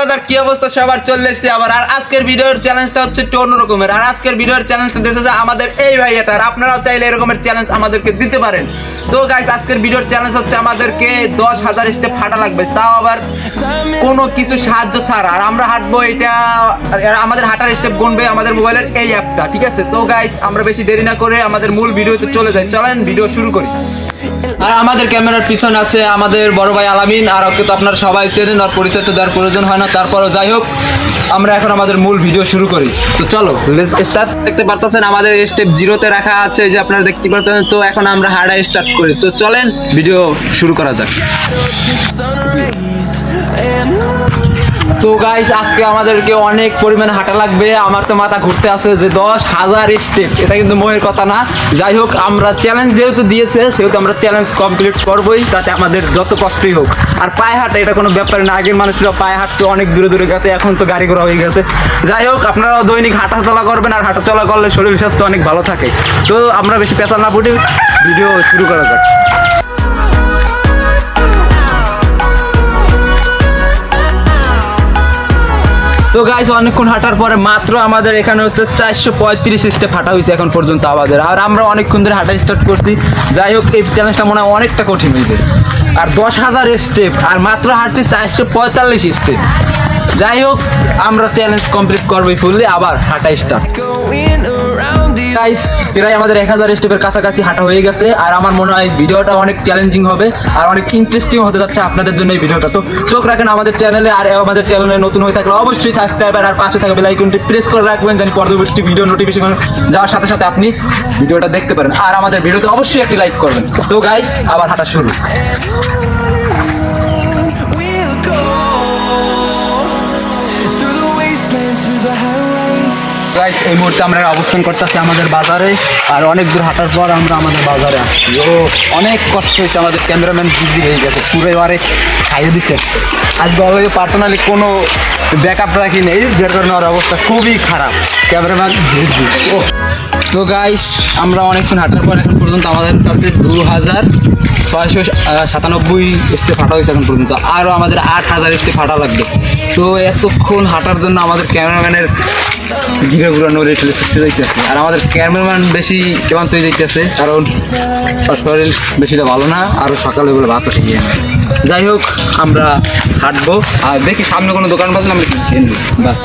Brother কি অবস্থা সবার চলে এসেছে আবার। আর আজকের ভিডিওর চ্যালেঞ্জটা হচ্ছে একটু অন্যরকমের। আর আজকের ভিডিওর চ্যালেঞ্জটা দিয়েছে আমাদের এই ভাইয়াটার। আপনারাও চাইলে এরকমের চ্যালেঞ্জ আমাদেরকে দিতে পারেন। তো গাইস আজকের ভিডিওর চ্যালেঞ্জ হচ্ছে আমাদেরকে 10,000 স্টেপ হাঁটা লাগবে, তাও আবার কোনো কিছু সাহায্য ছাড়া। আর আমরা হাঁটবো, এটা আমাদের হাঁটার স্টেপ গুনবে আমাদের মোবাইলের এই অ্যাপটা, ঠিক আছে? তো গাইস আমরা বেশি দেরি না করে আমাদের মূল ভিডিওতে চলে যাই, চলেন ভিডিও শুরু করি। আর আমাদের ক্যামেরার পিছনে আছে আমাদের বড় ভাই আলামিন। আর ওকে তো আপনারা সবাই চেনেন, আর পরিচয় তো দেওয়ার প্রয়োজন হয় না। তারপরও যাই হোক, আমরা এখন আমাদের মূল ভিডিও শুরু করি। তো চলো লেটস স্টার্ট। দেখতে পারতেছেন আমাদের স্টেপ 0-তে রাখা আছে, যে আপনারা দেখতে পারতেছেন। তো এখন আমরা হাঁটা স্টার্ট করি। তো চলেন ভিডিও শুরু করা যাক। তো গাইস আজকে আমাদেরকে অনেক পরিমাণে হাঁটা লাগবে। আমার তো মাথা ঘুরতে আছে যে 10,000 স্টেপ, এটা কিন্তু মোহের কথা না। যাই হোক, আমরা চ্যালেঞ্জ যেহেতু দিয়েছে সেহেতু আমরা চ্যালেঞ্জ কমপ্লিট করবোই, তাতে আমাদের যত কষ্টই হোক। আর পায়ে হাঁটা এটা কোনো ব্যাপার না। আগের মানুষরা পায়ে হাঁটতে অনেক দূরে দূরে গেছে, এখন তো গাড়ি ঘোড়া হয়ে গেছে। যাই হোক, আপনারাও দৈনিক হাঁটাচলা করবেন, আর হাঁটাচলা করলে শরীর স্বাস্থ্য অনেক ভালো থাকে। তো আমরা বেশি পেঁচা না ফুটি, ভিডিও শুরু করা যাক। তো গাইস অনেকক্ষণ হাঁটার পরে মাত্র আমাদের এখানে হচ্ছে 435 স্টেপ হাঁটা হয়েছে এখন পর্যন্ত আমাদের। আর আমরা অনেকক্ষণ ধরে হাঁটা স্টার্ট করছি। যাই হোক, এই চ্যালেঞ্জটা মনে হয় অনেকটা কঠিন হয়েছে। আর 10,000 স্টেপ আর মাত্র হাঁটছি 445 স্টেপ। যাই হোক, আমরা চ্যালেঞ্জ কমপ্লিট করবোই ফুললি, আবার হাঁটা স্টার্ট। গাইস প্রায় আমাদের 1000 স্টেপের কাছাকাছি হাঁটা হয়ে গেছে। আর আমার মনে হয় ভিডিওটা অনেক চ্যালেঞ্জিং হবে আর অনেক ইন্টারেস্টিং হতে যাচ্ছে আপনাদের জন্য এই ভিডিওটা। তো চোখ রাখেন আমাদের চ্যানেলে। আর আমাদের চ্যানেলে নতুন হয়ে থাকলে অবশ্যই সাবস্ক্রাইব আর পাশে থাকা বেল আইকনটি প্রেস করে রাখবেন, যেন পরবর্তী ভিডিও নোটিফিকেশন যাওয়ার সাথে সাথে আপনি ভিডিওটা দেখতে পারেন। আর আমাদের ভিডিওতে অবশ্যই একটি লাইক করবেন। তো গাইস আবার হাঁটা শুরু। গাইস এই মুহূর্তে আমরা অবস্থান করতেছি আমাদের বাজারে। আর অনেক দূর হাঁটার পর আমরা আমাদের বাজারে আসছি। অনেক কষ্ট হয়েছে, আমাদের ক্যামেরাম্যান বিজি হয়ে গেছে, পুরো এবারে খাইয়ে দিচ্ছে। আজকে অলরেডি পার্সোনালি কোনো ব্যাকআপ রাখি নেই, যার কারণে ওর অবস্থা খুবই খারাপ। Cameraman busy. তো গাইস আমরা অনেকক্ষণ হাঁটার পর এখন পর্যন্ত আমাদের কাছে 2,697 স্টেপ হাঁটা হয়েছে এখন পর্যন্ত। আরও আমাদের 8,000 স্টেপ হাঁটা লাগবে। তো এতক্ষণ হাঁটার জন্য আমাদের ক্যামেরাম্যানের ঘিরে ঘুরানো রেটে ছুটতে যাইতেছে। আর আমাদের ক্যামেরাম্যান বেশি ক্লান্ত হয়ে যাইতেছে, কারণ শরীর বেশিটা ভালো না। আরও সকালে বলে ভাতও খেয়ে নেয়। যাই হোক, আমরা হাঁটবো আর দেখি সামনে কোনো দোকান পাচ্ছি আমরা কিছু খেয়ে নেবো, বাস।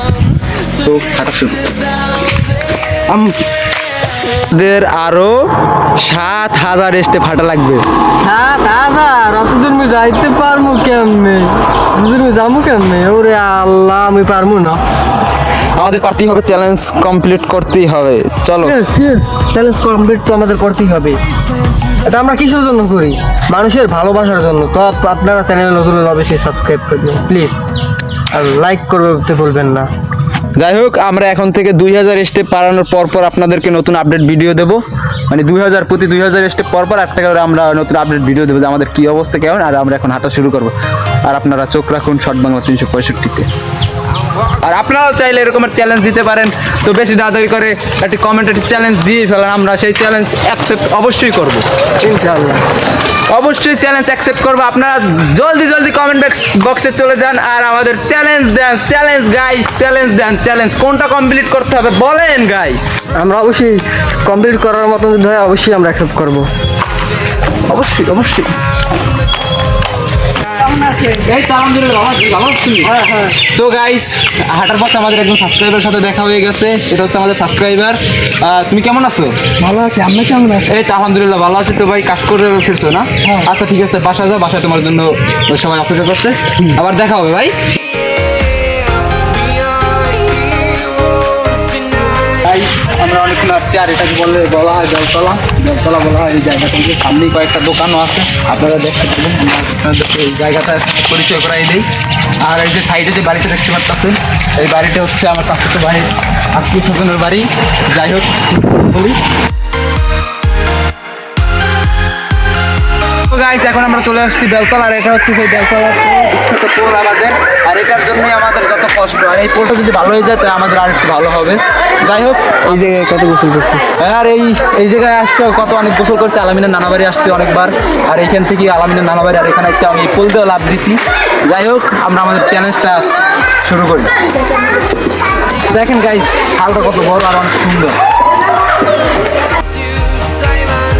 তো হাঁটা শুরু। আমাদের আরো 7,000 স্টেপ হাঁটা লাগবে। 7,000? অতদূর আমি যাইতে পারবো কেমনে? অতদূর আমি যাবো কেমনে? ওরে আল্লাহ, আমি পারবো না। আমাদের পারতেই হবে, চ্যালেঞ্জ কমপ্লিট করতেই হবে। চলো চ্যালেঞ্জ কমপ্লিট তো আমাদের করতেই হবে। এটা আমরা কিসের জন্য করি? মানুষের ভালোবাসার জন্য। তো আপনারা চ্যানেলে নতুন হলে অবশ্যই সাবস্ক্রাইব করবেন প্লিজ, আর লাইক করতে ভুলবেন না। যাই হোক, আমরা এখন থেকে 2,000 স্টেপ পারানোর পর পর আপনাদেরকে নতুন আপডেট ভিডিও দেবো। মানে 2,000 স্টেপ পর পর একটা করে আমরা নতুন আপডেট ভিডিও দেবো যে আমাদের কী অবস্থা কেমন। আর আমরা এখন হাঁটা শুরু করবো। আর আপনারা চোখ রাখুন শর্ট বাংলা 365-তে। আর আপনারাও চাইলে এরকমের চ্যালেঞ্জ দিতে পারেন। তো বেশি দাদাগি করে একটি কমেন্টেড চ্যালেঞ্জ দিয়ে ফেলেন, আমরা সেই চ্যালেঞ্জ অ্যাকসেপ্ট অবশ্যই করবো ইনশাআল্লাহ। অবশ্যই চ্যালেঞ্জ অ্যাকসেপ্ট করবো। আপনারা জলদি জলদি কমেন্ট বক্সে চলে যান আর আমাদের চ্যালেঞ্জ দেন। চ্যালেঞ্জ গাইস, চ্যালেঞ্জ দেন। চ্যালেঞ্জ কোনটা কমপ্লিট করতে হবে বলেন গাইস। আমরা অবশ্যই কমপ্লিট করার মতন যদি হয় অবশ্যই আমরা অ্যাকসেপ্ট করবো। অবশ্যই অবশ্যই। তো গাইস হাঁটার পথে আমাদের একজন সাবস্ক্রাইবার সাথে দেখা হয়ে গেছে। এটা হচ্ছে আমাদের সাবস্ক্রাইবার। তুমি কেমন আছো? ভালো আছি, আমরা কেমন আছি? এই তো আলহামদুলিল্লাহ ভালো আছি। তো ভাই কাজ করে ফিরছো না? আচ্ছা ঠিক আছে, বাসায় যাও, বাসায় তোমার জন্য সবাই অপেক্ষা করছে। আবার দেখা হবে ভাই। আমরা অনেকক্ষণ আসছি। আর এটাকে বলা হয় বেলতলা। বেলতলা বলা হয় এই জায়গাটা। সামনেই কয়েকটা দোকানও আছে, আপনারা দেখতে পাবেন। আপনাদেরকে এই জায়গাটা পরিচয় করাই দিই। আর এই যে সাইডে যে বাড়িটা দেখতে পাচ্ছেন, এই বাড়িটা হচ্ছে আমার কাছে ভাই আত্মীয় স্বজনের বাড়ি। যাই হোক বলি, গাইস এখন আমরা চলে আসছি বেলতলা। আর এটা হচ্ছে সেই বেলতলা পোল আমাদের। আর এটার জন্যই আমাদের যত কষ্ট। আর এই পোলটা যদি ভালো হয়ে যায় তাহলে আমাদের আর একটু ভালো হবে। যাই হোক, এই জায়গায় কত গোসল করছি। আর এই জায়গায় আসছে অনেক গোসল করছে। আলামিনের নানাবাড়ি আসছে অনেকবার। আর এইখান থেকে আলামিনের নানাবাড়ি, আর এখানে আসছে আমি এই পোল দিয়েও লাভ দিছি। যাই হোক, আমরা আমাদের চ্যালেঞ্জটা শুরু করি। দেখেন গাইস খালটা কত বড় আর অনেক সুন্দর। to Simon.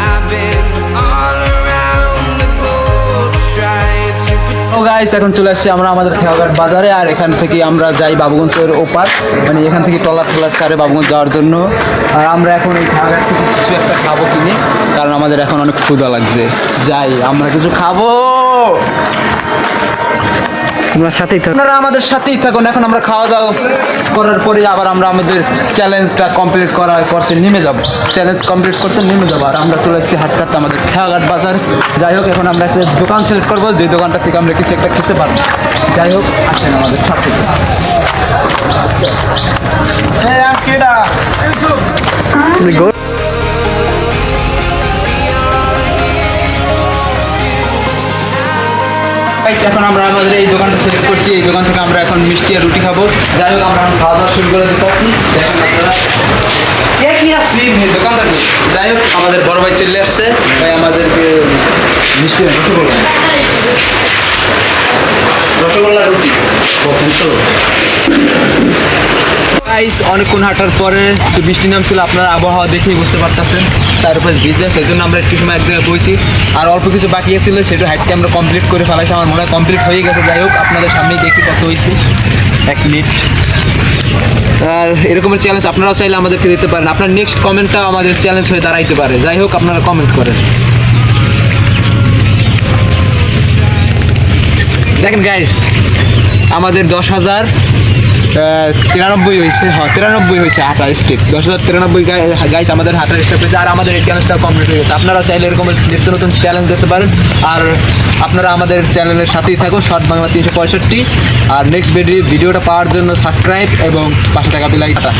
I've been all around the globe trying to ও গাইস এখন চলে আসছি আমরা আমাদের খেয়াঘাট বাজারে, আর এখান থেকে আমরা যাই বাবুগঞ্জের ওপার, মানে এখান থেকে টলার কারে বাবুগঞ্জ যাওয়ার জন্য। আর আমরা এখন এই খেয়াঘাট থেকে কিছু একটা খাবো কিনে, কারণ আমাদের এখন অনেক ক্ষুধা লাগছে। যাই আমরা কিছু খাবো, তোমার সাথেই থাকো। আপনারা আমাদের সাথেই থাকুন। এখন আমরা খাওয়া দাওয়া করার পরে আবার আমরা আমাদের চ্যালেঞ্জটা কমপ্লিট করতে নেমে যাব, চ্যালেঞ্জ কমপ্লিট করতে নেমে যাবো। আর আমরা চলে এসেছি হাট কাটতে আমাদের খেয়াঘাট বাজার। যাই হোক এখন আমরা একটা দোকান সিলেক্ট করবো, যে দোকানটা থেকে আমরা কিছু একটা খেতে পারবো। যাই হোক আসেন আমাদের সাথে। তুমি গো- Guys, এখন আমরা আমাদের এই দোকানটা সিলেক্ট করছি, এই দোকান থেকে আমরা এখন মিষ্টি আর রুটি খাবো। যাই হোক আমরা এখন খাওয়া দাওয়া শুরু করে দিতে পারছি। দেখেন আপনারা কি আসছি দোকানদার। যাই হোক আমাদের বড় ভাই চলে আসছে, ভাই আমাদেরকে মিষ্টি আর রসগোল্লা রুটি বলছেন তো। গাইস অনেকক্ষণ হাঁটার পরে একটু বৃষ্টি নামছিল, আপনারা আবহাওয়া দেখেই বুঝতে পারতেছেন, তার উপর ভিজে, সেই জন্য আমরা একটু সময় এক জায়গায় বসি। আর অল্প কিছু বাকি ছিল, সেটা হাইটকে আমরা কমপ্লিট করে ফেলাইছি, আমার মনে হয় কমপ্লিট হয়ে গেছে। যাই হোক আপনাদের সামনেই দেখি কত হয়েছে। 1 মিনিট। আর এরকমের চ্যালেঞ্জ আপনারাও চাইলে আমাদেরকে দিতে পারেন, আপনার নেক্সট কমেন্টটাও আমাদের চ্যালেঞ্জ হয়ে দাঁড়াইতে পারে। যাই হোক আপনারা কমেন্ট করেন। দেখেন গাইস আমাদের 10,093 হয়েছে, হ্যাঁ 93 হয়েছে হাঁটার স্টেপ। 10,093 গাইস আমাদের হাঁটার স্টেপ হয়েছে। আর আমাদের এই চ্যালেঞ্জটা কমপ্লিট হয়ে গেছে। আপনারা চাইলে এরকম নিত্য নতুন চ্যালেঞ্জ দিতে পারেন। আর আপনারা আমাদের চ্যানেলের সাথেই থাকুন, শর্ট বাংলা 365। আর নেক্সট ভিডিওটা পাওয়ার জন্য সাবস্ক্রাইব এবং পাশে থাকা বেল আইকনটা